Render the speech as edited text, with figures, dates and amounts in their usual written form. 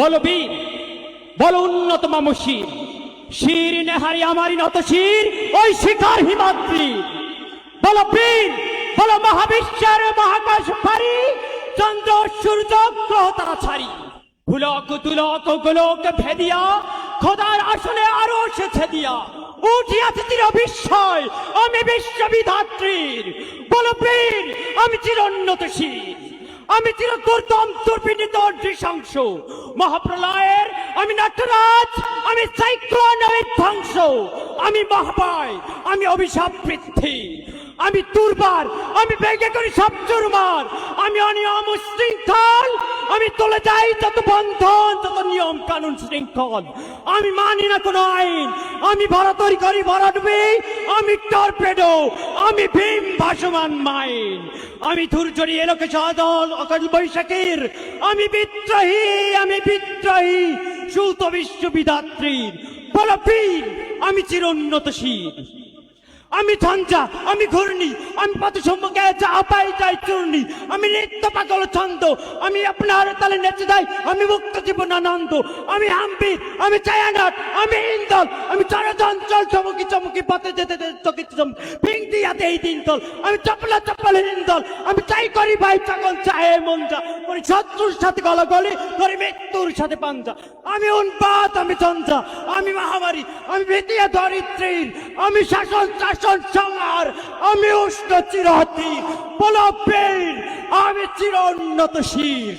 বলো বীর, বলো উন্নত মামশির, শির নেহারি আমারি নত শির ওই শিকার হিমাদ্রি। বলো বীর, বলো মহাবিশ্বের মহাকাশ পারি, চন্দ্র সূর্য গ্রহ তারা ছাড়ি, ভুলক তুলক গোলক ভেদিয়া, খোদার আসনে আরো সেছে দিয়া উঠিয়াছে চির বিস্ময় আমি বিশ্ববিধাত্রীর। বলো বীর, আমি চিরোন্নতশীল, আমি চির দুর্দম দুর্বিনীত নৃশংস মহাপ্রলয়ের আমি নটরাজ, আমি সাইক্লোন, আমি ধ্বংস, আমি মহাভয়, আমি অভিশাপ বৃদ্ধি, আমি দুর্বার, আমি বেগে করি সব চুরমার, আমি অনিয়ম শৃঙ্খল, আমি তুলে যাই যত বন্ধন যত নিয়ম কানুন শৃঙ্খল, আমি মানি না কোনো আইন, আমি ভরাতরি করি ভরাডুবি, আমি টর্পেডো, আমি ভীম ভাসমান মাইন, আমি ধূর্জরি এলোকে সদল অকাল বৈশাখীর, আমি বিদ্রোহী, আমি বিদ্রোহী সুত বিশ্ববিধাত্রীর। বলো বীর, আমি চিরোন্নতশীল, আমি ঝঞ্ঝা, আমি ঘূর্ণি, আমি পথ সম্মুখে যা পাই যাই চূর্ণি, আমি নৃত্য পাগল ছন্দ, আমি আপনার তালে নেচে যাই, আমি মুক্ত জীবন আনন্দ, আমি হাম্বির, আমি ছায়ানট, আমি ইন্দল, আমি চরচঞ্চল চমকি চমকি পথে যেতে চকিত ভিংতি হাতে এই তিনতল, আমি চপলা চপ্পলের ইন্দল, আমি চাই করি ভাই চাকল চাহে মন যা করি, শত্রুর সাথে গলাগলি করি, মৃত্যুর সাথে পাঞ্জা, আমি উন্পাত, আমি ঝঞ্ঝা, আমি মহামারী, আমি ভীতিয়া দরিদ্রীর, আমি শাসন সংহার, আমি উষ্ণ চিরহতি। বলো বীর, আমি চিরোন্নতশীল।